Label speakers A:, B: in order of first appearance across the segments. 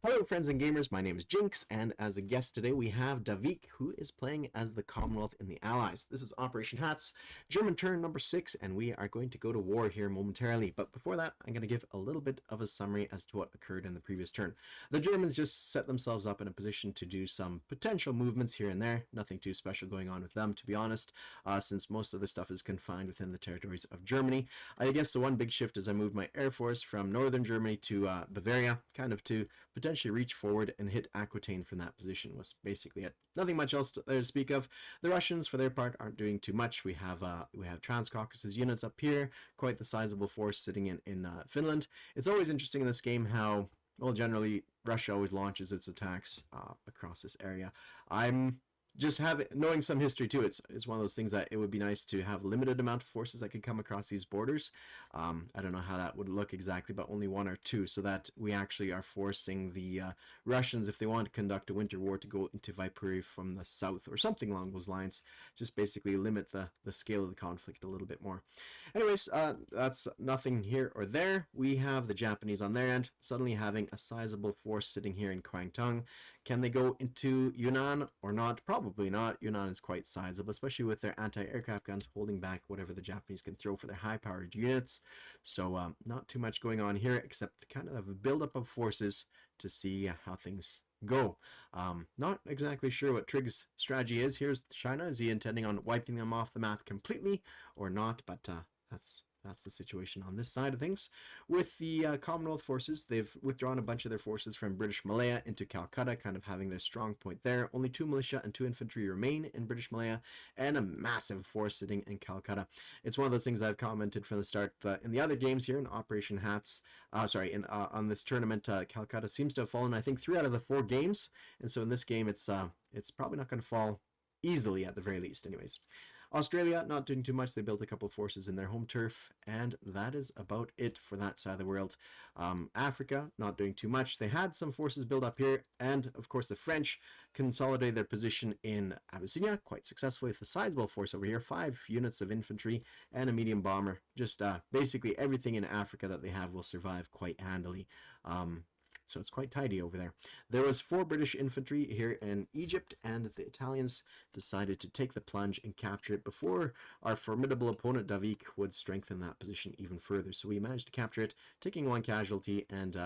A: Hello friends and gamers, my name is Jinx, and as a guest today we have Davik, who is playing as the Commonwealth in the Allies. This is Operation Hats, German turn number 6, and we are going to go to war here momentarily. But before that, I'm going to give a little bit of a summary as to what occurred in the previous turn. The Germans just set themselves up in a position to do some potential movements here and there. Nothing too special going on with them, to be honest, since most of the stuff is confined within the territories of Germany. I guess the one big shift is I moved my air force from northern Germany to Bavaria, kind of to potentially reach forward and hit Aquitaine from that position was basically it. Nothing much else to speak of. The Russians, for their part, aren't doing too much. We have Transcaucasus units up here, quite the sizable force sitting in Finland. It's always interesting in this game how, well, generally Russia always launches its attacks across this area. I'm just knowing some history too, it's one of those things that it would be nice to have a limited amount of forces that could come across these borders. I don't know how that would look exactly, but only one or two, so that we actually are forcing the Russians, if they want to conduct a winter war, to go into Viipuri from the south or something along those lines. Just basically limit the scale of the conflict a little bit more. Anyways, that's nothing here or there. We have the Japanese on their end suddenly having a sizable force sitting here in Kwangtung. Can they go into Yunnan or not? Probably not. Yunnan is quite sizable, especially with their anti-aircraft guns holding back whatever the Japanese can throw for their high-powered units. So not too much going on here, except kind of a build-up of forces to see how things go. Not exactly sure what Trigg's strategy is. Here's China. Is he intending on wiping them off the map completely or not? But that's the situation on this side of things. With the Commonwealth forces, they've withdrawn a bunch of their forces from British Malaya into Calcutta, kind of having their strong point there. Only 2 militia and 2 infantry remain in British Malaya, and a massive force sitting in Calcutta. It's one of those things I've commented from the start that in the other games here in Operation Hats, on this tournament, Calcutta seems to have fallen, I think, 3 out of the 4 games, and so in this game, it's probably not going to fall easily at the very least. Anyways, Australia, not doing too much. They built a couple of forces in their home turf, and that is about it for that side of the world. Africa, not doing too much. They had some forces built up here, and of course the French consolidated their position in Abyssinia quite successfully with a sizable force over here, 5 units of infantry and a medium bomber. Just basically everything in Africa that they have will survive quite handily. So it's quite tidy over there. There was 4 British infantry here in Egypt, and the Italians decided to take the plunge and capture it before our formidable opponent Davik would strengthen that position even further. So we managed to capture it, taking 1 casualty, and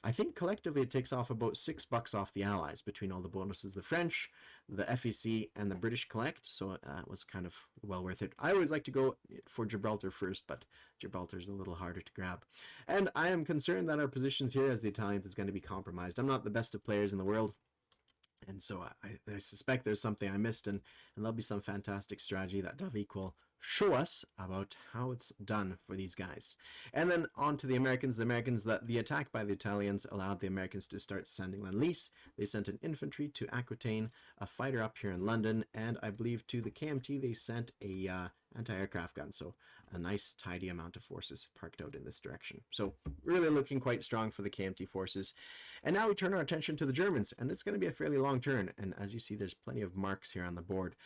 A: I think collectively it takes off about $6 off the Allies between all the bonuses the French, the FEC, and the British collect, so that was kind of well worth it. I always like to go for Gibraltar first, but Gibraltar's a little harder to grab. And I am concerned that our positions here as the Italians is going to be compromised. I'm not the best of players in the world, and so I suspect there's something I missed, and there'll be some fantastic strategy that Davik will show us about how it's done for these guys. And then on to the Americans. The attack by the Italians allowed the Americans to start sending Lend-Lease. They sent an infantry to Aquitaine, a fighter up here in London, and I believe to the KMT they sent a anti-aircraft gun. So a nice tidy amount of forces parked out in this direction. So really looking quite strong for the KMT forces. And now we turn our attention to the Germans, and it's going to be a fairly long turn. And as you see, there's plenty of marks here on the board.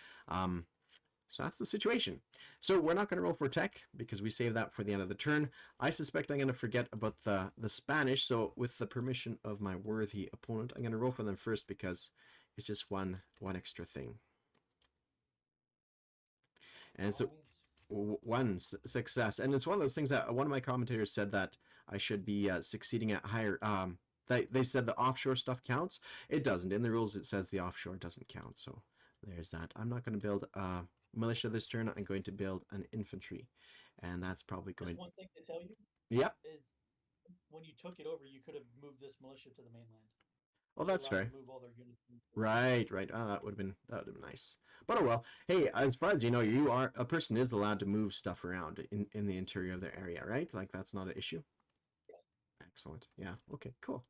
A: So that's the situation. So we're not going to roll for tech because we save that for the end of the turn. I suspect I'm going to forget about the Spanish. So with the permission of my worthy opponent, I'm going to roll for them first because it's just one extra thing. And it's one success. And it's one of those things that one of my commentators said that I should be succeeding at higher. They said the offshore stuff counts. It doesn't. In the rules, it says the offshore doesn't count. So there's that. I'm not going to build militia this turn. I'm going to build an infantry, and that's probably going.
B: Just one thing to tell you.
A: Yep.
B: Is when you took it over, you could have moved this militia to the mainland.
A: Well, that's fair.
B: Move all their units.
A: Right. Oh, that would have been nice. But oh well. Hey, as far as you know, a person is allowed to move stuff around in the interior of their area, right? Like that's not an issue.
B: Yes.
A: Excellent. Yeah. Okay. Cool.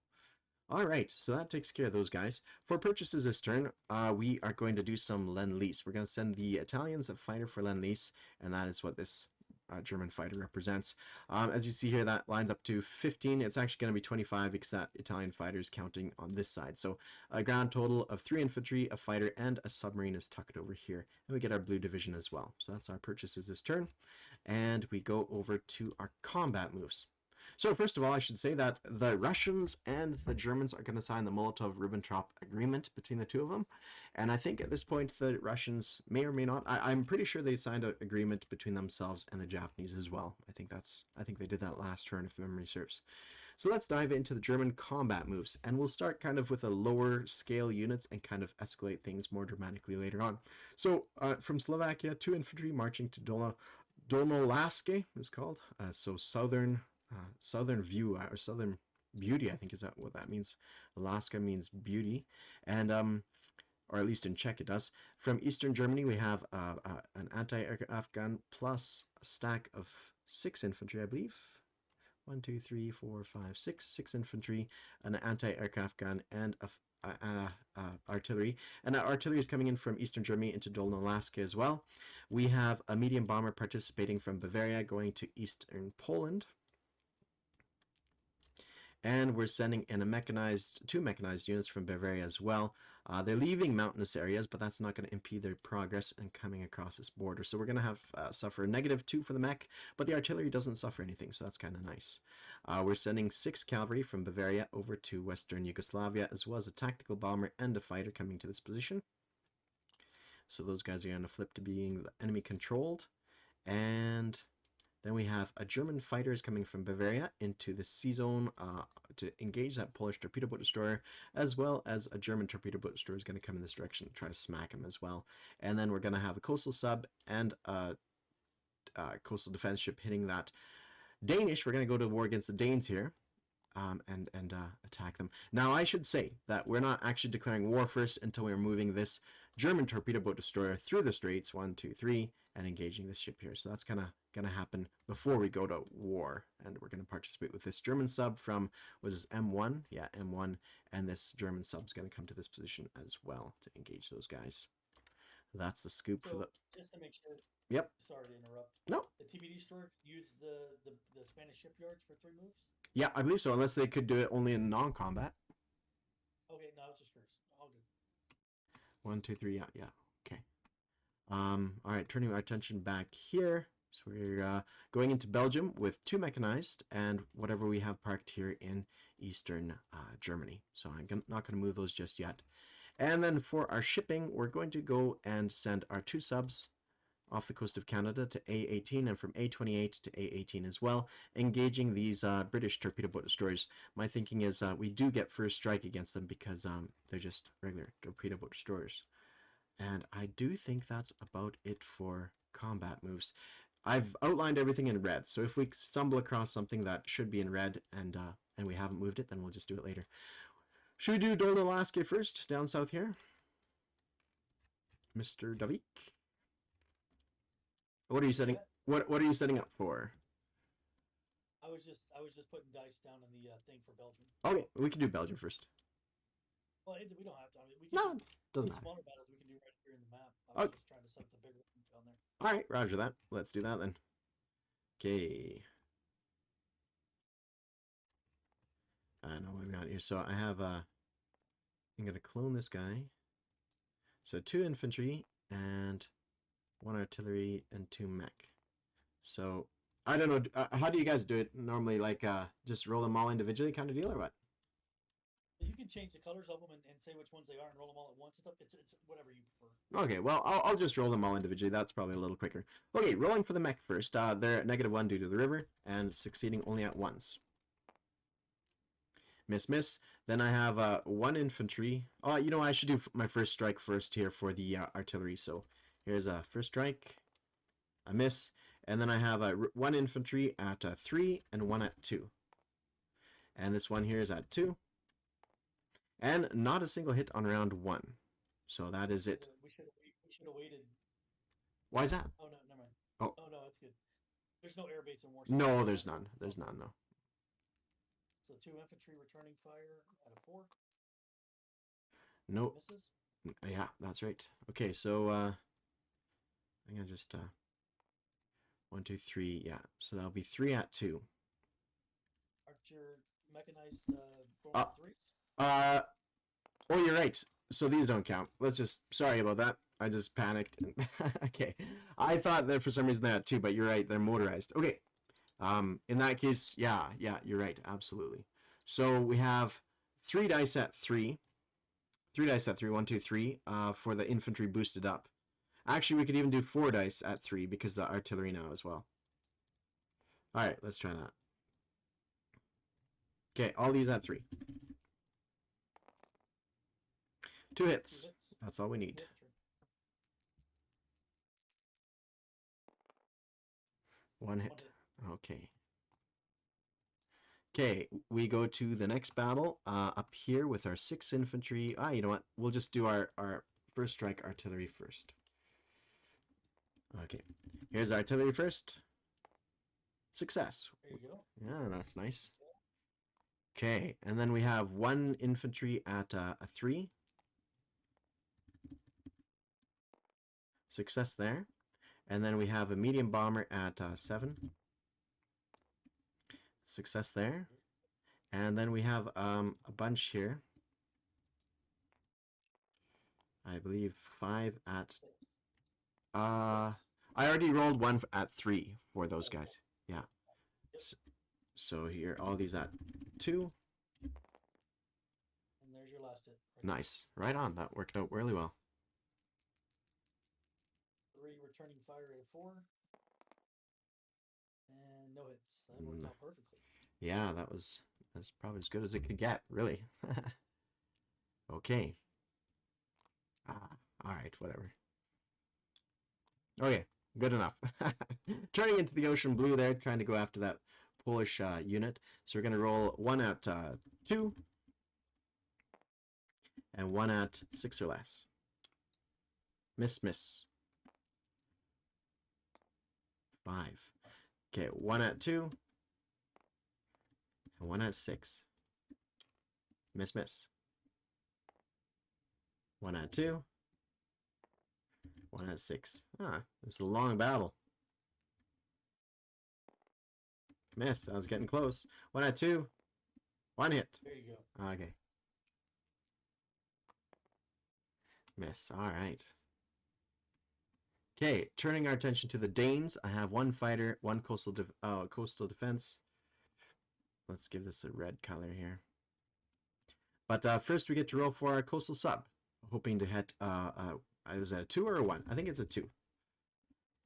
A: All right, so that takes care of those guys. For purchases this turn, we are going to do some Lend-Lease. We're going to send the Italians a fighter for Lend-Lease, and that is what this German fighter represents. As you see here, that lines up to 15. It's actually going to be 25 because that Italian fighter is counting on this side. So a grand total of 3 infantry, a fighter, and a submarine is tucked over here. And we get our blue division as well. So that's our purchases this turn. And we go over to our combat moves. So first of all, I should say that the Russians and the Germans are going to sign the Molotov-Ribbentrop agreement between the two of them, and I think at this point the Russians may or may not. I'm pretty sure they signed an agreement between themselves and the Japanese as well. I think they did that last turn if memory serves. So let's dive into the German combat moves, and we'll start kind of with a lower scale units and kind of escalate things more dramatically later on. So from Slovakia, 2 infantry marching to Dolnolaske is called. So southern view or southern beauty, I think is that what that means. Alaska means beauty, and or at least in Czech it does. From Eastern Germany, we have an anti-aircraft gun plus a stack of 6 infantry, I believe. 1, 2, 3, 4, 5, 6 infantry, an anti-aircraft gun, and artillery. And that artillery is coming in from Eastern Germany into Dolnolaske as well. We have a medium bomber participating from Bavaria going to Eastern Poland. And we're sending in two mechanized units from Bavaria as well. They're leaving mountainous areas, but that's not going to impede their progress in coming across this border. So we're going to have suffer -2 for the mech, but the artillery doesn't suffer anything, so that's kind of nice. We're sending 6 cavalry from Bavaria over to Western Yugoslavia, as well as a tactical bomber and a fighter coming to this position. So those guys are going to flip to being enemy controlled. And then we have a German fighters coming from Bavaria into the sea zone to engage that Polish torpedo boat destroyer, as well as a German torpedo boat destroyer is going to come in this direction to try to smack him as well. And then we're going to have a coastal sub and a coastal defense ship hitting that Danish. We're going to go to war against the Danes here. And attack them. Now, I should say that we're not actually declaring war first until we're moving this German torpedo boat destroyer through the straits, 1, 2, 3, and engaging this ship here. So that's kind of going to happen before we go to war. And we're going to participate with this German sub from, was this M1? Yeah, M1. And this German sub's going to come to this position as well to engage those guys. That's the scoop for the...
B: Just to make sure...
A: Yep.
B: Sorry to interrupt.
A: No.
B: The TBD destroyer use the Spanish shipyards for 3 moves?
A: Yeah, I believe so, unless they could do it only in non-combat.
B: Okay, no, it's just curious. All good.
A: 1, 2, 3, yeah, okay. All right, turning our attention back here. So we're going into Belgium with 2 mechanized and whatever we have parked here in Eastern Germany. So I'm not going to move those just yet. And then for our shipping, we're going to go and send our 2 subs off the coast of Canada to A18 and from A28 to A18 as well, engaging these British torpedo boat destroyers. My thinking is we do get first strike against them because they're just regular torpedo boat destroyers. And I do think that's about it for combat moves. I've outlined everything in red, so if we stumble across something that should be in red and we haven't moved it, then we'll just do it later. Should we do Dolnolaske first, down south here? Mr. Davik? What are you setting? What are you setting up for?
B: I was just putting dice down on the thing for Belgium.
A: Okay, we can do Belgium first.
B: Well, we don't have to. I mean, we can
A: No, doesn't matter.
B: Smaller battles we can do right here in the map. I was just trying to set the bigger one down there.
A: All right, roger that. Let's do that then. Okay. I know what we got here. So I have I'm gonna clone this guy. So 2 infantry and 1 artillery and 2 mech. So I don't know. How do you guys do it normally? Like just roll them all individually, kind of deal, or what?
B: You can change the colors of them and say which ones they are and roll them all at once and stuff. It's whatever you prefer.
A: Okay, well, I'll just roll them all individually. That's probably a little quicker. Okay, rolling for the mech first. They're at -1 due to the river and succeeding only at once. Miss, miss. Then I have 1 infantry. Oh, you know, I should do my first strike first here for the artillery. So here's a first strike, a miss, and then I have 1 infantry at 3 and 1 at 2. And this one here is at 2. And not a single hit on round 1. So that is it.
B: We should have waited.
A: Why is that?
B: Oh, no, never mind.
A: Oh,
B: no, that's good. There's no air base in Warsaw.
A: No, there's none. There's none, no.
B: So 2 infantry returning fire at a 4.
A: Nope.
B: Misses?
A: Yeah, that's right. Okay, so I'm gonna just 1, 2, 3. Yeah, so that'll be 3 at 2.
B: Archer mechanized roll 3s?
A: Oh, you're right. So these don't count. Let's just, sorry about that. I just panicked. Okay. I thought that for some reason they had 2, but you're right. They're motorized. Okay. In that case, yeah, you're right, absolutely. So we have 3 dice at 3. 3 dice at 3, 1, 2, 3, for the infantry boosted up. Actually, we could even do 4 dice at 3 because the artillery now as well. Alright, let's try that. Okay, all these at 3. 2 hits. That's all we need. One hit. Okay. Okay, we go to the next battle up here with our 6 infantry. You know what? We'll just do our first strike artillery first. Okay, here's artillery first. Success.
B: There you go.
A: Yeah, that's nice. Okay, and then we have 1 infantry at a 3. Success there. And then we have a medium bomber at 7. Success there. And then we have a bunch here. I believe 5 at... I already rolled 1 at 3 for those guys. Yeah. So here, all these at 2.
B: And there's your last hit.
A: Nice. Right on. That worked out really well.
B: 3 returning fire at a 4. And no hits. That worked out perfectly.
A: Yeah, that's probably as good as it could get, really. Okay. Alright, whatever. Okay, good enough. Turning into the ocean blue there, trying to go after that Polish unit. So we're going to roll 1 at 2. And 1 at 6 or less. Miss, miss. 5. Okay, 1 at 2. And 1 at 6. Miss, miss. 1 at 2. 1 at 6. It's a long battle. Miss. I was getting close. 1 at 2. 1 hit.
B: There you go.
A: Okay. Miss. All right. Okay, turning our attention to the Danes. I have 1 fighter, 1 coastal defense. Let's give this a red color here. But first we get to roll for our coastal sub. Hoping to hit, was that a 2 or a 1? I think it's a 2.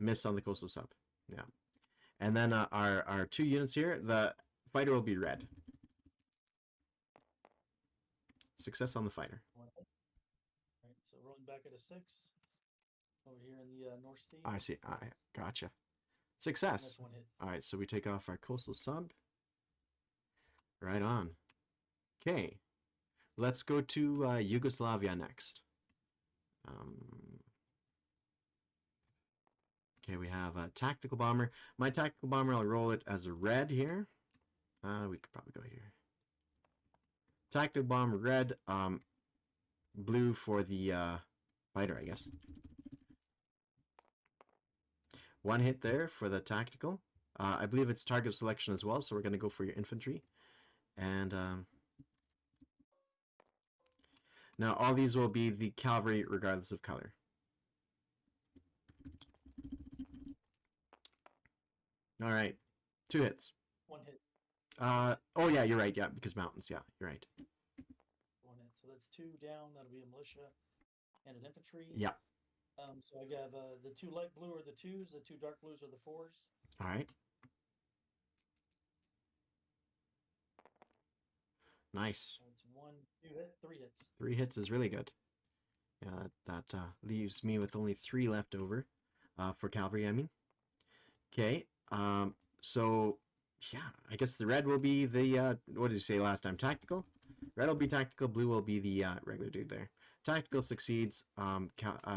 A: Miss on the coastal sub. Yeah. And then our 2 units here, the fighter will be red. Success on the fighter.
B: Alright, so rolling back at a 6. Over here in the North Sea.
A: I see. I gotcha. Success.
B: That's 1 hit.
A: Alright, so we take off our coastal sub. Right on. Okay. Let's go to Yugoslavia next. Okay, we have a tactical bomber. My tactical bomber, I'll roll it as a red here. We could probably go here. Tactical bomber red. Blue for the fighter, I guess. 1 hit there for the tactical. I believe it's target selection as well, so we're going to go for your infantry. And now all these will be the cavalry regardless of color. All right, 2 hits.
B: 1 hit.
A: Oh yeah, you're right. Yeah, because mountains. Yeah, you're right.
B: 1 hit. So that's 2 down. That'll be a militia and an infantry.
A: Yeah.
B: So I got the 2 light blue are the 2s, the 2 dark blues are the 4s.
A: All right. Nice.
B: That's 1, 2 hit, 3 hits.
A: 3 hits is really good. Yeah, that leaves me with only 3 left over for cavalry, I mean. Okay, so yeah, I guess the red will be the, what did you say last time, tactical? Red will be tactical, blue will be the regular dude there. Tactical succeeds,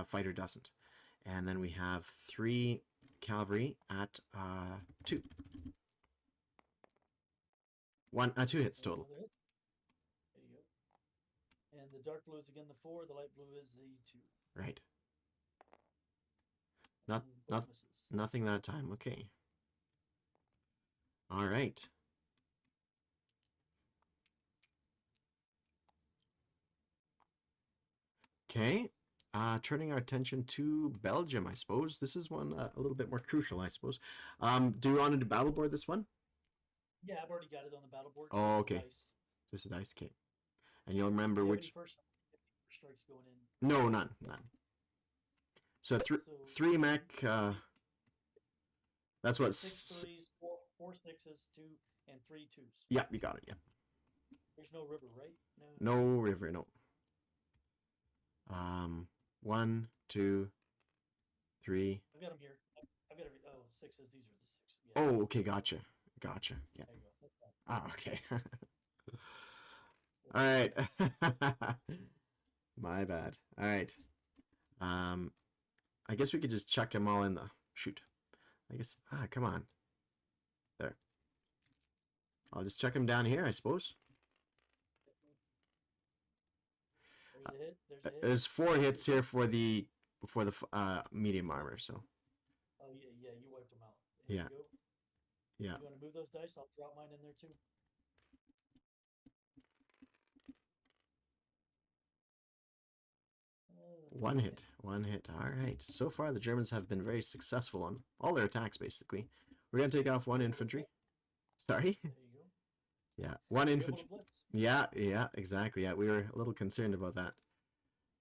A: fighter doesn't. And then we have 3 cavalry at 2. 2 hits total.
B: There you go. And the dark blue is again the 4, the light blue is the 2.
A: Right. Nothing that time. Okay. All right. Okay. Turning our attention to Belgium, I suppose. This is one a little bit more crucial, I suppose. Do you want to do battle board this one?
B: Yeah, I've already got it on the battle board.
A: Oh,
B: Just the
A: okay.
B: dice.
A: Just a dice, okay. And you'll
B: Do
A: remember
B: you have any
A: which.
B: strikes going in?
A: No, none, none. So
B: So
A: three mech. That's what.
B: six threes, four sixes, two, and three twos.
A: Yeah, you got it. Yeah.
B: There's no river, right?
A: No river. No. 1, 2, 3.
B: I've got them here. I've got every. Oh, sixes. These are the six. Yeah.
A: Oh, okay, gotcha. Gotcha. Yeah.
B: There you go. That's fine.
A: Ah, okay. All right. My bad. All right. I guess we could just chuck them all in the shoot. I guess. Come on. There. I'll just chuck them down here, I suppose.
B: There's a hit. There's a hit.
A: There's 4 hits here for the medium armor. So.
B: Oh yeah, you wiped them out.
A: Here yeah.
B: You go.
A: Yeah.
B: You want to move those dice? I'll drop mine in there too.
A: One hit. All right. So far, the Germans have been very successful on all their attacks, basically. We're going to take off 1 infantry. Sorry?
B: There you go.
A: Yeah, 1 infantry. Yeah, exactly. Yeah, we were a little concerned about that.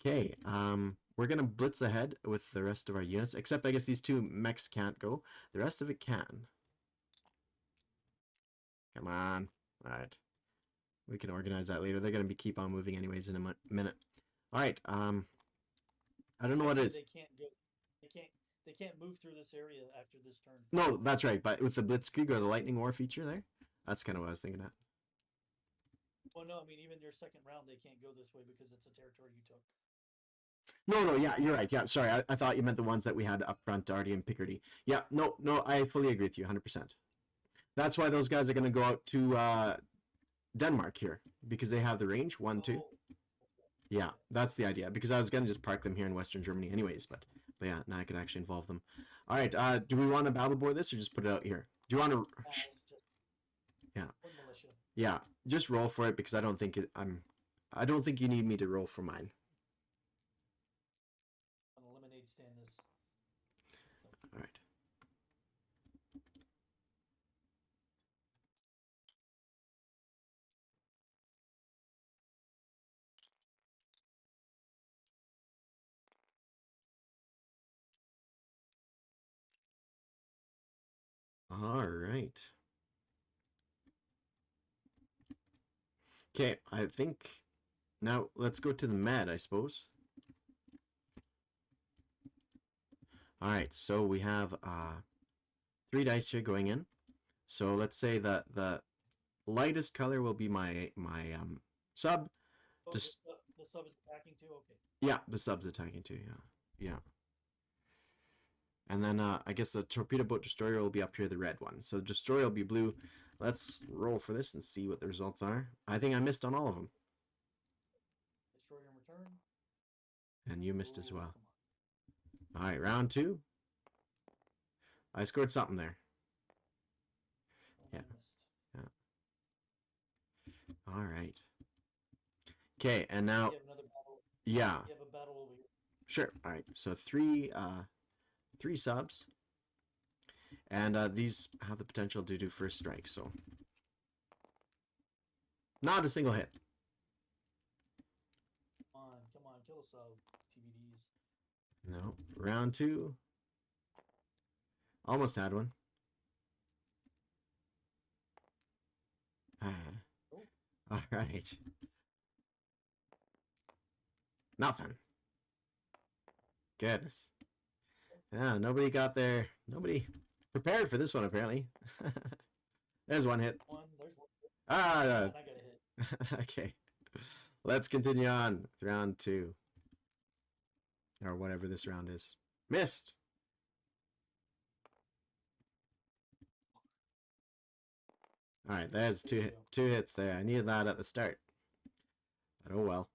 A: Okay, we're going to blitz ahead with the rest of our units, except I guess these 2 mechs can't go. The rest of it can. Come on. All right. We can organize that later. They're going to keep on moving anyways in a minute. All right, I don't know what it is.
B: They can't go. They can't move through this area after this turn.
A: No, that's right. But with the Blitzkrieg or the Lightning War feature there, that's kind of what I was thinking of.
B: Well, no, I mean even your second round they can't go this way because it's a territory you took.
A: No, yeah, you're right. Yeah, sorry, I thought you meant the ones that we had up front, Darty and Picardy. Yeah, no, I fully agree with you, 100%. That's why those guys are going to go out to Denmark here because they have the range 1, 2. Yeah, that's the idea. Because I was gonna just park them here in Western Germany, anyways. But yeah, now I can actually involve them. All right. Do we want to battle board this or just put it out here? Do you want to? Yeah. Yeah. Just roll for it because I don't think I don't think you need me to roll for mine.
B: I'll eliminate stand this.
A: All right. All right. Okay, I think now let's go to the med, I suppose. All right, so we have 3 dice here going in. So let's say that the lightest color will be my sub.
B: Oh, the sub is attacking too. Okay.
A: Yeah, the sub's attacking too. Yeah. And then I guess the torpedo boat destroyer will be up here, the red one. So the destroyer will be blue. Let's roll for this and see what the results are. I think I missed on all of them.
B: Destroyer in return.
A: And you missed as well. All right, round 2. I scored something there. Yeah. All right. Okay, and now. Yeah.
B: You have a battle over here.
A: Sure. All right. So 3 subs, and these have the potential to do first strike. So not a single hit.
B: Come on, kill a sub. TVDs.
A: No. Round 2. Almost had one. All right. Nothing. Goodness. Yeah, nobody got there. Nobody prepared for this one, apparently. There's one hit.
B: There's one. I got a hit.
A: Okay. Let's continue on with round 2. Or whatever this round is. Missed. All right, there's two hits there. I needed that at the start. But oh well.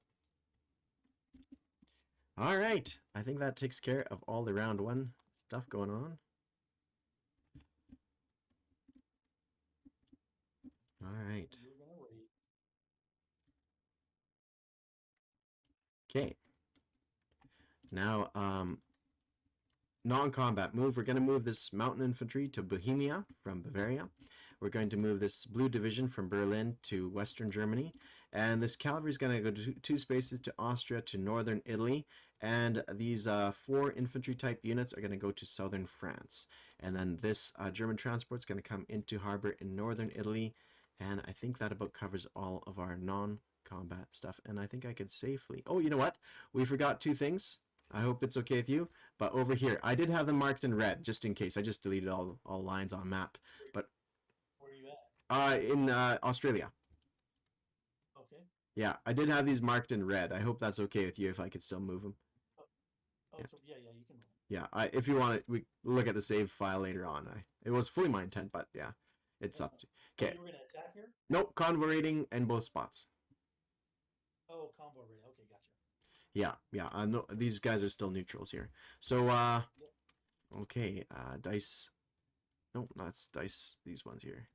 A: All right, I think that takes care of all the round 1 stuff going on. All right. Okay. Now, non-combat move. We're going to move this mountain infantry to Bohemia from Bavaria. We're going to move this blue division from Berlin to Western Germany. And this cavalry is going to go two spaces to Austria to northern Italy. And these 4 infantry type units are going to go to southern France. And then this German transport is going to come into harbor in northern Italy. And I think that about covers all of our non-combat stuff. And I think I could safely... Oh, you know what? We forgot 2 things. I hope it's okay with you. But over here, I did have them marked in red, just in case. I just deleted all lines on map. But
B: Where are you at?
A: in Australia.
B: Okay.
A: Yeah, I did have these marked in red. I hope that's okay with you if I could still move them.
B: Oh,
A: Yeah.
B: so, yeah, you can move.
A: Yeah, if you want it, we look at the save file later on. It was fully my intent, but yeah, it's up to.
B: Oh,
A: Okay.
B: you were gonna attack here?
A: Nope, convoy rating in both spots.
B: Oh, combo ready. Okay, gotcha.
A: Yeah. I know these guys are still neutrals here. So
B: Yep.
A: okay, dice. No, that's dice. These ones here.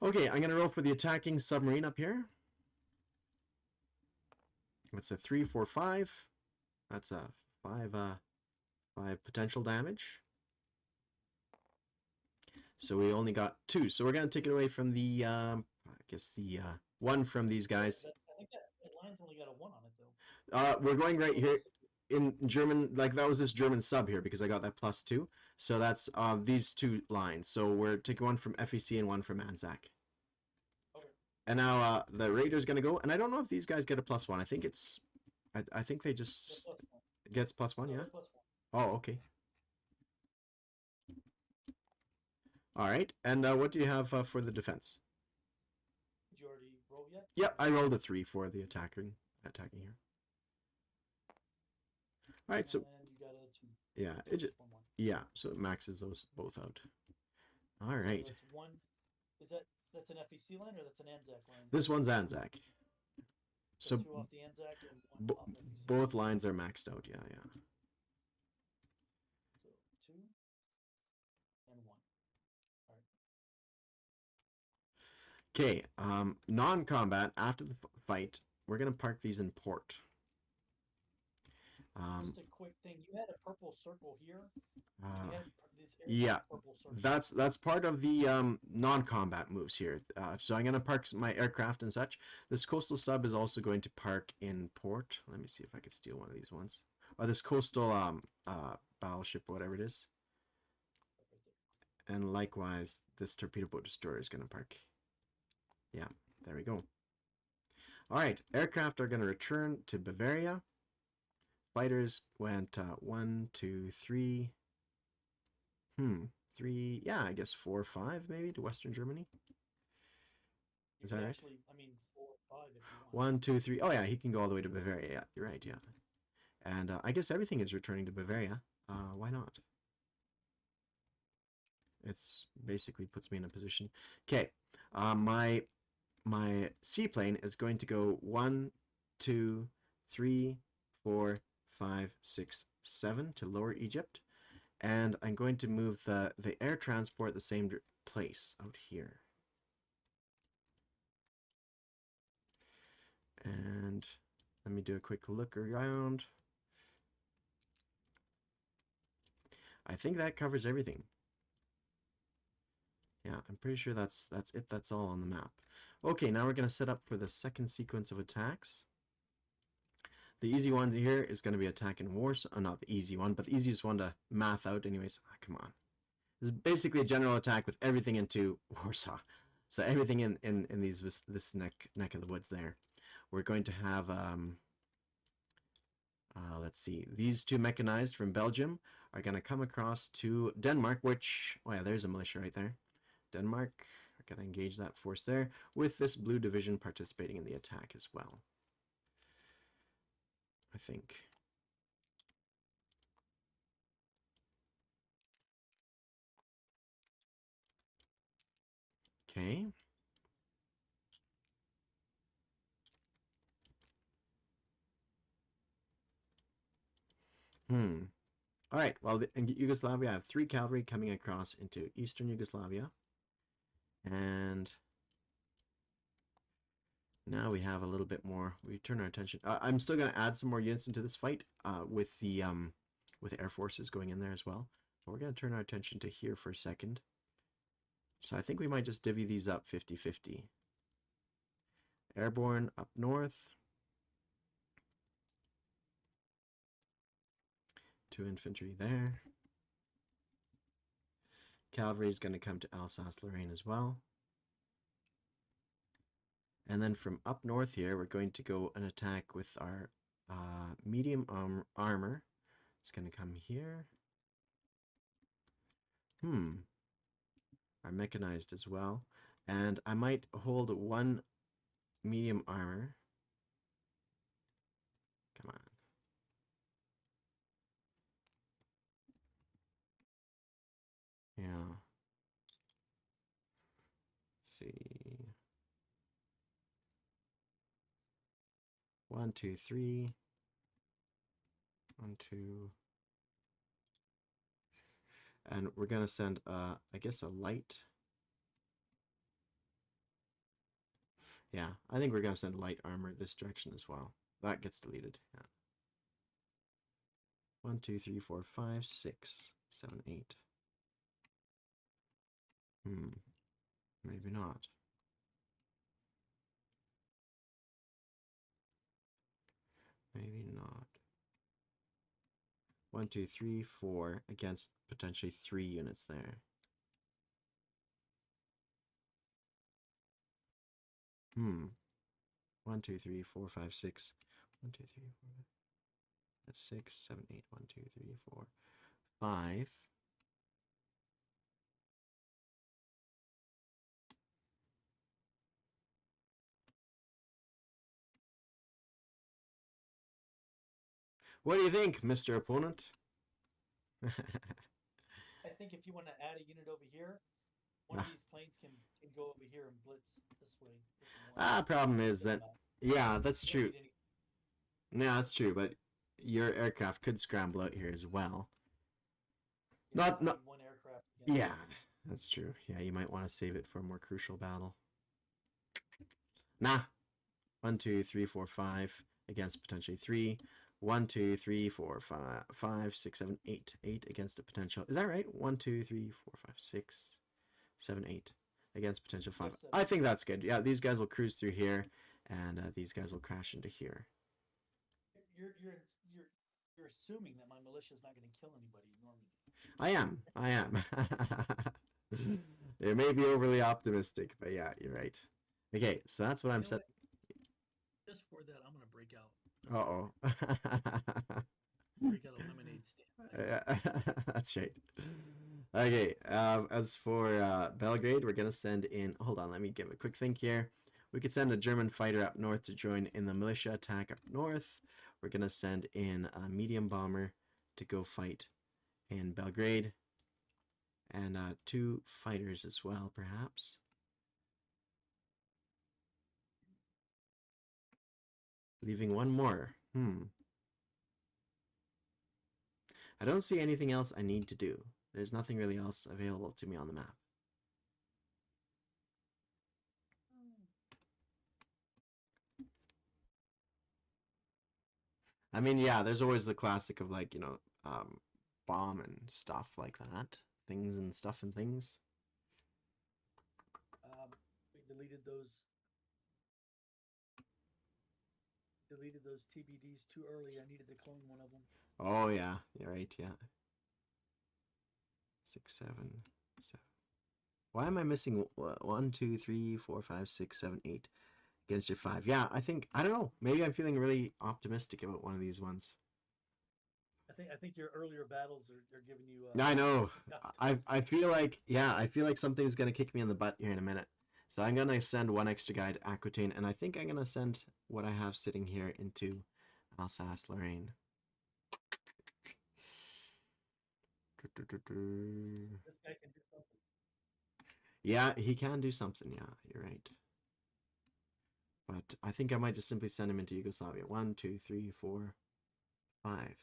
A: Okay, I'm gonna roll for the attacking submarine up here. It's a 3, 4, 5. That's a 5 potential damage. So we only got 2. So we're gonna take it away from the I guess the 1 from these guys.
B: I think that line's only got a 1 on it though.
A: We're going right here in German, like that was this German sub here because I got that +2. So that's these 2 lines. So we're taking 1 from FEC and 1 from Anzac.
B: Okay.
A: And now the Raider's gonna go, and I don't know if these guys get a +1. I think it's, I think they just gets +1. Yeah.
B: +1.
A: Oh, okay. All right. And what do you have for the defense?
B: Did you already roll yet?
A: Yep, I rolled a 3 for the attacking here. All right, so
B: and you got a 2.
A: yeah,
B: So
A: it just,
B: 1, 1.
A: yeah, so it maxes those both out. All
B: So
A: right.
B: that's 1. That's an FEC line or that's an Anzac line?
A: This one's Anzac.
B: So
A: So
B: 2 off the Anzac and 1 off FEC.
A: both lines are maxed out. Yeah.
B: So 2 and 1. All right.
A: Okay. Non-combat after the fight, we're gonna park these in port.
B: Just a quick thing. You had a purple circle here. This
A: Yeah,
B: purple circle.
A: that's part of the non-combat moves here. So I'm gonna park my aircraft and such. This coastal sub is also going to park in port. Let me see if I can steal one of these ones. Or this coastal battleship, whatever it is. And likewise, this torpedo boat destroyer is gonna park. Yeah, there we go. All right, aircraft are gonna return to Bavaria. Fighters went 1, 2, 3. 3, yeah, I guess 4, 5 maybe to Western Germany. Is that right?
B: Actually, I mean 4, 5 if you want.
A: 1, 2, 3. Oh yeah, he can go all the way to Bavaria. Yeah, you're right. Yeah, and I guess everything is returning to Bavaria. Why not? It's basically puts me in a position. Okay, my seaplane is going to go 1, 2, 3, 4, 5, 6, 7 to Lower Egypt. And I'm going to move the air transport the same place out here. And let me do a quick look around. I think that covers everything. Yeah, I'm pretty sure that's it. That's all on the map. Okay, now we're going to set up for the second sequence of attacks. The easy one here is going to be attack in Warsaw. Not the easy one, but the easiest one to math out anyways. Come on. This is basically a general attack with everything into Warsaw. So everything in this neck of the woods there. We're going to have, let's see, these 2 mechanized from Belgium are going to come across to Denmark, which, oh yeah, there's a militia right there. Denmark are going to engage that force there with this blue division participating in the attack as well. I think. Okay. All right. Well, in Yugoslavia, I have 3 cavalry coming across into eastern Yugoslavia. And Now we have a little bit more. We turn our attention. I'm still going to add some more units into this fight with the Air Forces going in there as well. But we're going to turn our attention to here for a second. So I think we might just divvy these up 50-50. Airborne up north. 2 infantry there. Cavalry is going to come to Alsace-Lorraine as well. And then from up north here, we're going to go and attack with our medium armor. It's going to come here. Our mechanized as well. And I might hold 1 medium armor. Come on. Yeah. Let's see. 1, 2, 3. 1, 2. And we're going to send, I guess, a light. Yeah, I think we're going to send light armor this direction as well. That gets deleted. Yeah. 1, 2, 3, 4, 5, 6, 7, 8. Maybe not. Maybe not. 1, 2, 3, 4 against potentially 3 units there. 1, 2, 3, 4, 5, 6. 1, 2, 3, 4, 5. That's 6, 7, 8. 1, 2, 3, 4, 5. What do you think, Mr. Opponent?
B: I think if you want to add a unit over here, one of these planes can go over here and blitz this way.
A: Problem is that, yeah, that's true. Yeah, that's true, but your aircraft could scramble out here as well. Not
B: one aircraft.
A: Yeah, that's true. Yeah, you might want to save it for a more crucial battle. Nah. 1, 2, 3, 4, 5 against potentially 3. 1, 2, 3, 4, 5, 5, 6, 7, 8. 8 against a potential. Is that right? 1, 2, 3, 4, 5, 6, 7, 8 against potential 5. Yes, I think that's good. Yeah, these guys will cruise through here, and these guys will crash into here.
B: You're assuming that my militia is not going to kill anybody normally.
A: I am. It may be overly optimistic, but yeah, you're right. Okay, so that's what I'm set.
B: Just for that, I'm going to break out. Break out a lemonade stand.
A: That's right. Okay, as for Belgrade, we're going to send in... Hold on, let me give a quick think here. We could send a German fighter up north to join in the militia attack up north. We're going to send in a medium bomber to go fight in Belgrade. And 2 fighters as well, perhaps. Leaving 1 more. I don't see anything else I need to do. There's nothing really else available to me on the map. I mean, yeah, there's always the classic of, like, you know, bomb and stuff like that. Things and stuff and things.
B: We deleted those TBDs too early. I needed to clone one of them.
A: Oh, yeah. You're right, yeah. 6, 7, 7. Why am I missing 1, 2, 3, 4, 5, 6, 7, 8 against your 5? Yeah, I don't know. Maybe I'm feeling really optimistic about one of these ones.
B: I think your earlier battles are giving you.
A: I know. I feel like, yeah, I feel like something's gonna kick me in the butt here in a minute. So I'm gonna send 1 extra guy to Aquitaine, and I think I'm gonna send what I have sitting here into Alsace-Lorraine.
B: This guy can do something.
A: Yeah, he can do something. Yeah, you're right. But I think I might just simply send him into Yugoslavia. 1, 2, 3, 4, 5.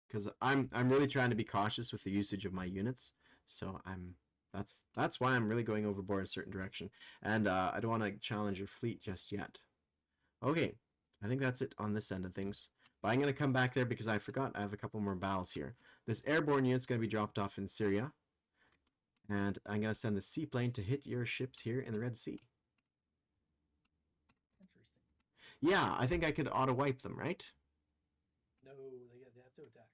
A: Because I'm really trying to be cautious with the usage of my units, so I'm That's why I'm really going overboard a certain direction, and I don't want to challenge your fleet just yet. Okay, I think that's it on this end of things. But I'm going to come back there because I forgot I have a couple more battles here. This airborne unit's going to be dropped off in Syria. And I'm going to send the seaplane to hit your ships here in the Red Sea.
B: Interesting.
A: Yeah, I think I could auto-wipe them, right?
B: No, they have to attack.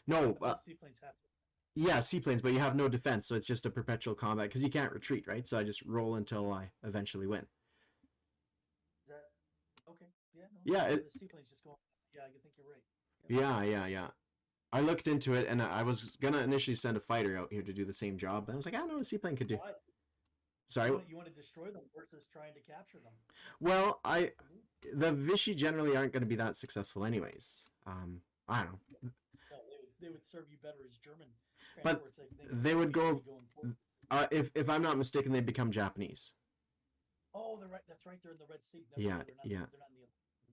A: No,
B: Seaplanes have to.
A: yeah, seaplanes, but you have no defense, so it's just a perpetual combat because you can't retreat, right? So I just roll until I eventually win.
B: Is that okay? Yeah, no.
A: Yeah,
B: The seaplanes just go. Yeah, I think you're right.
A: yeah. I looked into it, and I was gonna initially send a fighter out here to do the same job, but I was like, I don't know, a seaplane could do.
B: Why?
A: Sorry.
B: You want to destroy them versus trying to capture them.
A: Well, the Vichy generally aren't going to be that successful, anyways. I don't know.
B: No, they would serve you better as German.
A: But they would go. If I'm not mistaken, they become Japanese.
B: Oh, they're right. That's right. They're in the Red Sea. No,
A: Yeah,
B: they're not,
A: yeah.
B: They're not in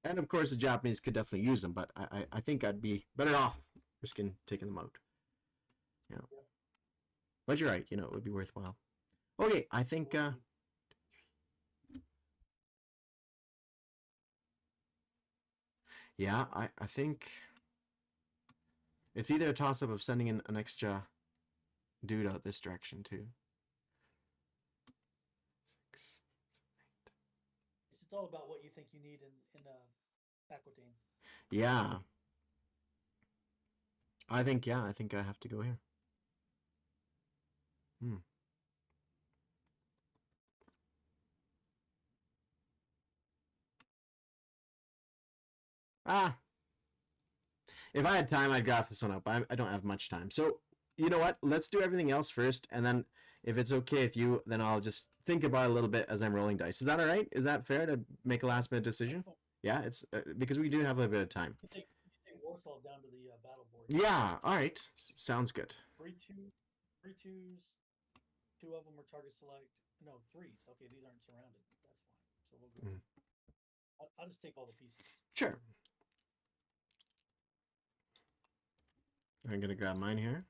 B: the.
A: And of course, the Japanese could definitely use them, but I think I'd be better off risking taking them out. Yeah. But you're right. It would be worthwhile. Okay, I think. Yeah, I think it's either a toss-up of sending in an extra dude out this direction too.
B: It's all about what you think you need in Aquitaine.
A: Yeah. I think I have to go here. If I had time, I'd graph this one up. I don't have much time. So, you know what? Let's do everything else first, and then if it's okay with you, then I'll just think about it a little bit as I'm rolling dice. Is that all right? Is that fair to make a last-minute decision? Yeah, it's because we do have a little bit of time.
B: You take Warsaw down to the battle board.
A: Yeah, all right. Sounds good.
B: 3 twos. 2 of them are target select. No, 3s. Okay, these aren't surrounded. That's fine. So we'll go. I'll just take all the pieces.
A: Sure. I'm going to grab mine here.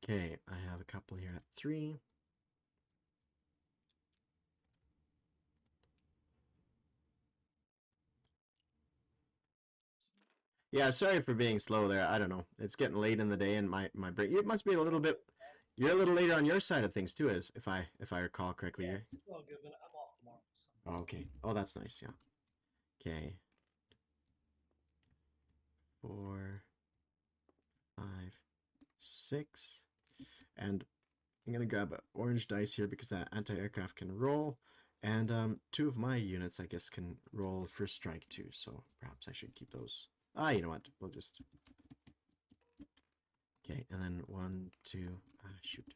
A: Okay, I have a couple here at 3. Yeah, sorry for being slow there. I don't know. It's getting late in the day, and my brain. It must be a little bit. You're a little later on your side of things too, as if I recall correctly.
B: Yeah, it's all good, but I'm off tomorrow. So.
A: Oh, okay. Oh, that's nice. Yeah. Okay. 4, 5, 6, and I'm gonna grab an orange dice here because that anti-aircraft can roll, and 2 of my units I guess can roll first strike too. So perhaps I should keep those. You know what? We'll just. Okay, and then 1, 2. Shoot.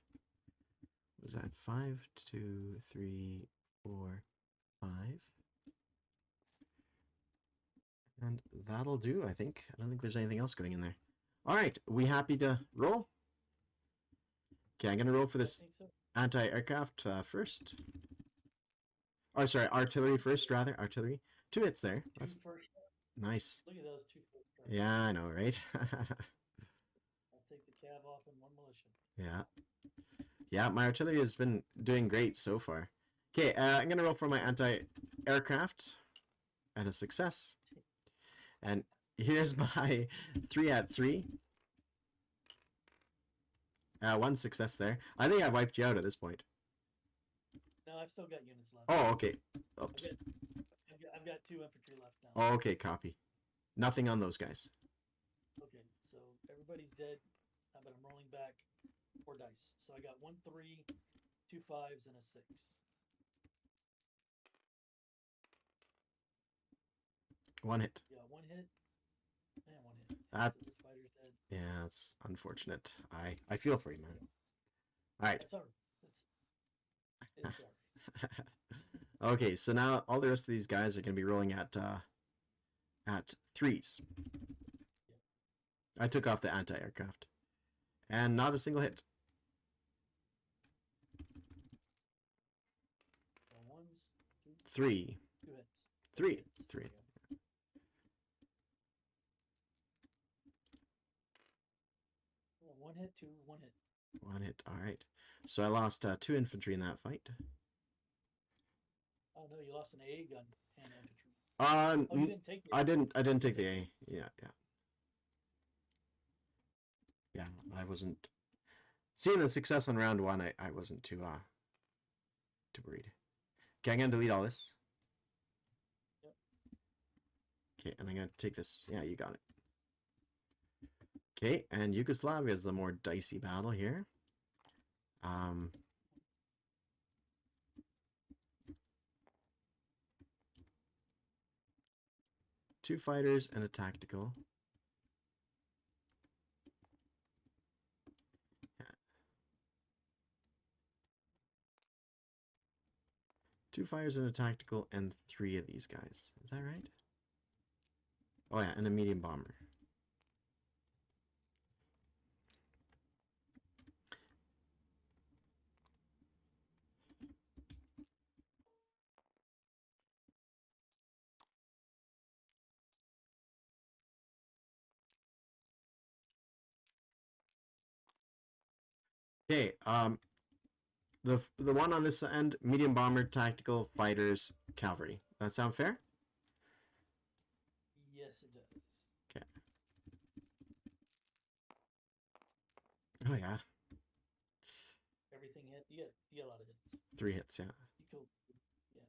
A: What was that? 5, 2, 3, 4, 5. And that'll do, I think. I don't think there's anything else going in there. All right, we happy to roll? Okay, I'm going to roll for this anti-aircraft first. Oh, sorry, artillery first, rather. Artillery. 2 hits there. That's nice.
B: Look at those 2 first.
A: Yeah, I know, right?
B: I'll take the cav off and 1 militia.
A: Yeah. Yeah, my artillery has been doing great so far. Okay, I'm going to roll for my anti-aircraft. And a success. And here's my 3 at 3. 1 success there. I think I wiped you out at this point.
B: No, I've still got units left.
A: Oh, okay. Oops.
B: I've got 2 infantry left now.
A: Oh, okay, copy. Nothing on those guys.
B: Okay, so everybody's dead, but I'm rolling back 4 dice. So I got 1 3, 2 5s, and a 6.
A: One hit.
B: Yeah, 1 hit. And 1 hit.
A: That,
B: so this fighter's dead.
A: Yeah, that's unfortunate. I feel for you, man. All right.
B: That's all right. It's all
A: right. Okay, so now all the rest of these guys are going to be rolling at 3s. I took off the anti-aircraft. And not a single hit.
B: So 1s, 2,
A: 3.
B: 2 hits.
A: 3.
B: Hits.
A: 3.
B: One hit, two, one hit.
A: One hit. All right. So I lost 2 infantry in that fight.
B: Oh no, you lost an AA gun and infantry.
A: Oh,
B: you didn't take the
A: I didn't take the A. Yeah. Yeah, I wasn't seeing the success on round 1. I wasn't too worried. Okay, I'm gonna delete all this.
B: Yep.
A: Okay, and I'm gonna take this. Yeah, you got it. Okay, and Yugoslavia is the more dicey battle here. 2 fighters and a tactical. Yeah. 2 fighters and a tactical and 3 of these guys. Is that right? Oh yeah, and a medium bomber. Okay, the one on this end, medium bomber, tactical, fighters, cavalry. That sound fair?
B: Yes, it does.
A: Okay. Oh yeah.
B: Everything hit. You get a lot of hits.
A: 3 hits, yeah.
B: You killed. Yeah.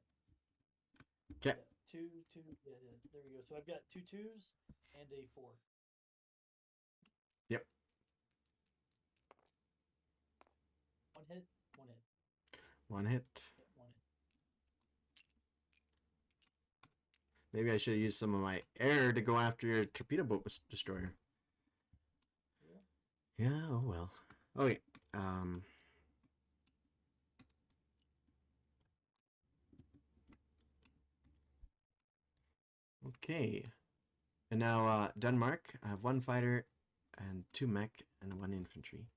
A: Okay.
B: Yeah, two. Yeah, there we go. So I've got 2 2s and a 4.
A: Yep.
B: One hit. One hit.
A: One hit.
B: Yeah, one hit.
A: Maybe I should have used some of my air to go after your torpedo boat destroyer.
B: Yeah.
A: Yeah, oh well. Okay. Okay. And now Denmark. I have 1 fighter and 2 mech and 1 infantry.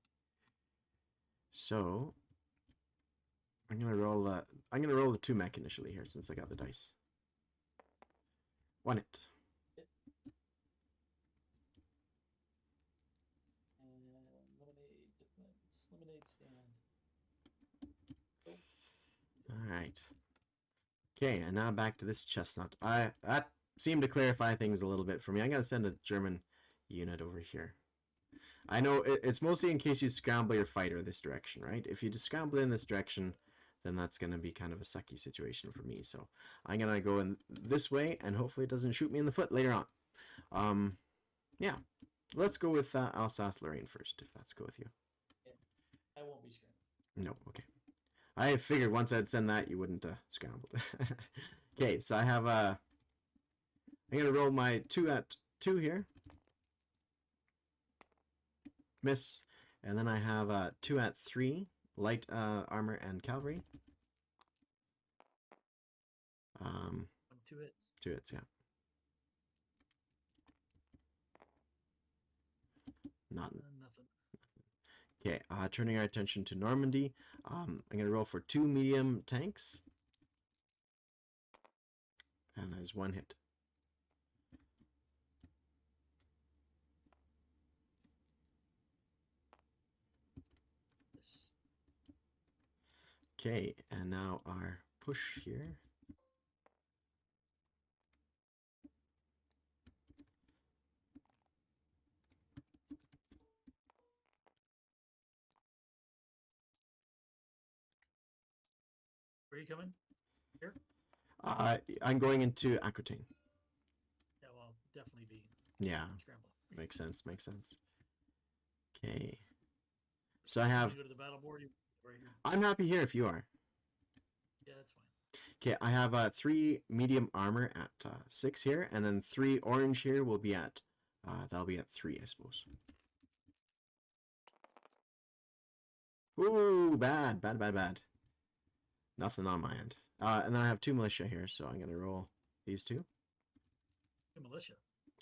A: So I'm gonna roll the 2 mech initially here since I got the dice. 1 hit.
B: And lemonade defense. Lemonade stand. Oh.
A: Alright. Okay, and now back to this chestnut. That seemed to clarify things a little bit for me. I'm gonna send a German unit over here. I know it's mostly in case you scramble your fighter this direction, right? If you just scramble in this direction, then that's going to be kind of a sucky situation for me. So I'm going to go in this way, and hopefully it doesn't shoot me in the foot later on. Yeah. Let's go with Alsace-Lorraine first, if that's cool with you.
B: Yeah. I won't be scrambling.
A: No, okay. I figured once I'd send that, you wouldn't scramble. Okay, so I have I'm going to roll my 2 at 2 here. Miss. And then I have 2 at 3, light armor and cavalry.
B: 2 hits.
A: 2 hits, yeah. Nothing. Okay, turning our attention to Normandy. I'm going to roll for 2 medium tanks. And there's 1 hit.
B: Yes.
A: Okay, and now our push here.
B: Where are you coming? Here?
A: I'm going into Aquitaine.
B: Yeah, well, definitely be.
A: Yeah,
B: Scramble.
A: makes sense. Okay. So I have.
B: You go to the battle board. Right here.
A: I'm happy here if you are.
B: Yeah, that's fine.
A: Okay, I have 3 medium armor at 6 here, and then 3 orange here will be at. That'll be at 3, I suppose. Ooh, bad. Nothing on my end. And then I have 2 militia here, so I'm gonna roll these 2.
B: 2 militia.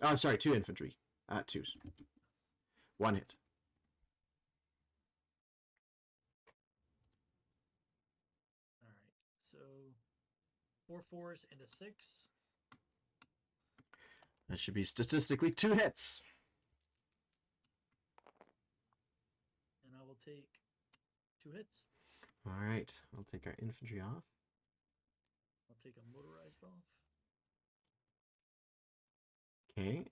A: Oh, sorry, 2 infantry at 2s. 1 hit.
B: All right. So 4 4s and a 6.
A: That should be statistically 2 hits.
B: take 2 hits.
A: All right, I'll take our infantry off.
B: I'll take a motorized off.
A: Okay.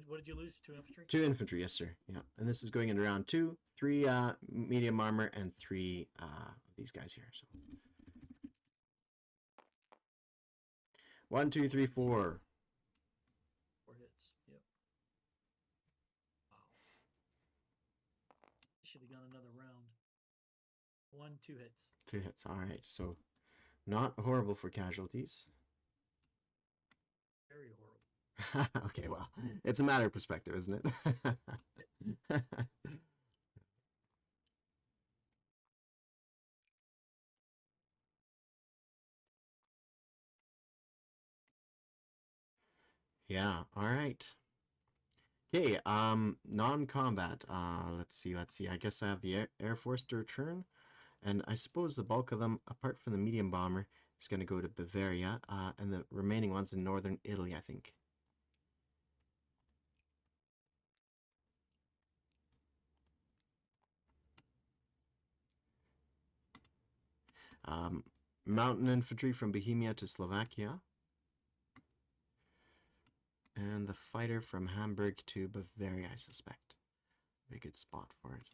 B: What did you lose? 2 infantry?
A: 2 infantry, yes, sir. Yeah, and this is going in round 2. 3 medium armor and 3 these guys here. So 1, 2, 3, 4.
B: 4 hits. Yep. Wow. Should have gone another round. 1, 2 hits.
A: 2 hits. All right. So not horrible for casualties.
B: Very horrible.
A: Okay, well, it's a matter of perspective, isn't it? Yeah, all right. Okay, non-combat. Let's see. I guess I have the Air Force to return, and I suppose the bulk of them, apart from the medium bomber, is going to go to Bavaria, and the remaining ones in northern Italy, I think. Mountain infantry from Bohemia to Slovakia. And the fighter from Hamburg to Bavaria, I suspect. A good spot for it.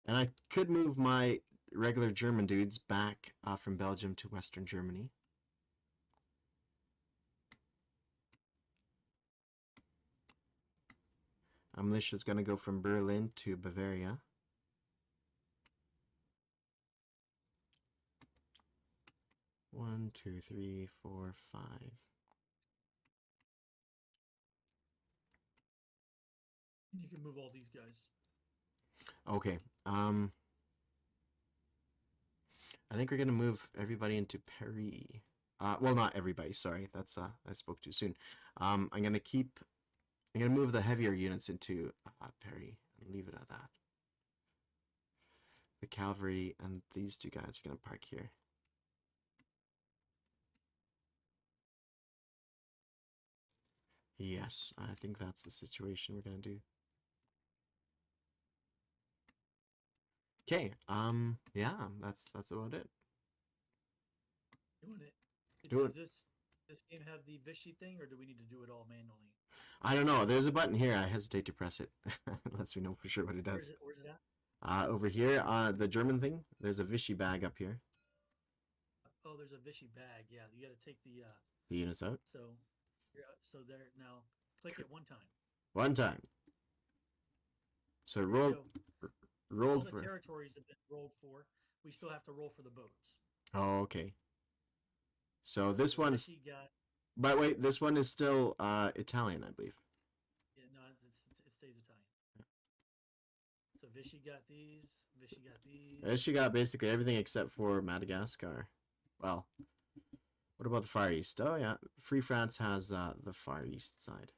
A: And I could move my regular German dudes back from Belgium to Western Germany. Militia is going to go from Berlin to Bavaria. One, two, three, four, 5.
B: You can move all these guys.
A: Okay. I think we're going to move everybody into Paris. Well, not everybody. Sorry, that's I spoke too soon. I'm going to move the heavier units into Paris and leave it at that. The cavalry and these 2 guys are going to park here. Yes, I think that's the situation we're going to do. Okay, yeah, that's about it.
B: Doing it.
A: Do it.
B: Does this game have the Vichy thing, or do we need to do it all manually?
A: I don't know. There's a button here. I hesitate to press it unless we know for sure what it does.
B: Where's it at?
A: Over here, the German thing. There's a Vichy bag up here.
B: Oh, there's a Vichy bag. Yeah, you got to take the
A: units out.
B: So there now. Click it one time.
A: One time. So rolled
B: All the
A: for
B: territories have been rolled for. We still have to roll for the boats.
A: Oh, okay. So this one is.
B: Got,
A: but wait, this one is still Italian, I believe.
B: Yeah, no, it stays Italian. Yeah. So Vichy got these. Vichy got these.
A: Vichy got basically everything except for Madagascar. Well, what about the Far East? Oh yeah, Free France has the Far East side.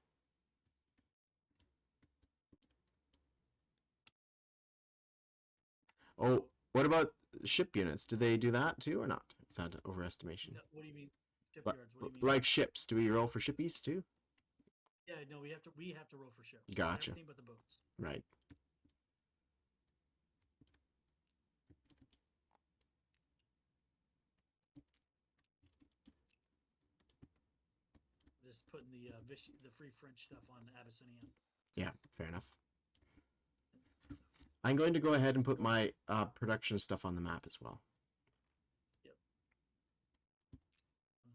A: Oh, what about ship units? Do they do that too or not? Is that an overestimation?
B: No, what do you mean? Shipyards? What do you mean?
A: Like ships? Do we roll for shippies too?
B: Yeah, no, we have to roll for ships.
A: Gotcha.
B: Everything but the boats.
A: Right.
B: Just putting the free French stuff on Abyssinian.
A: Yeah, fair enough. I'm going to go ahead and put my production stuff on the map as well.
B: Yep.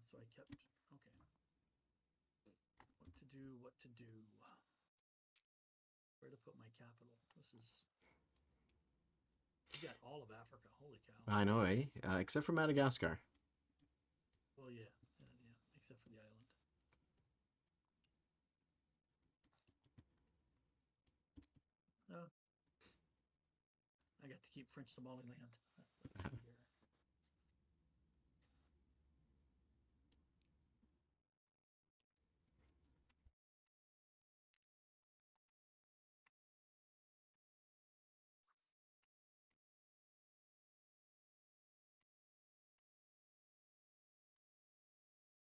B: So I kept okay. What to do? Where to put my capital? This is. You got all of Africa. Holy cow!
A: I know, eh? Except for Madagascar.
B: Well, yeah, except for the island. I got to keep French Somaliland. Let's see here.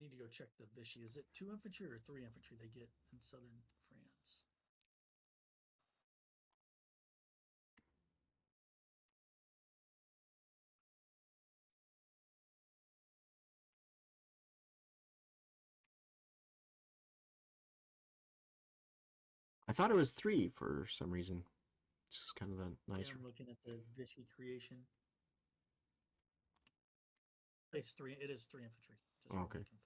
B: need to go check the Vichy. Is it 2 infantry or 3 infantry they get in southern France?
A: I thought it was 3 for some reason. It's just kind of the nice.
B: Yeah, I'm looking at the Vichy creation. It's 3. It is 3 infantry. Just
A: Okay.
B: confirm.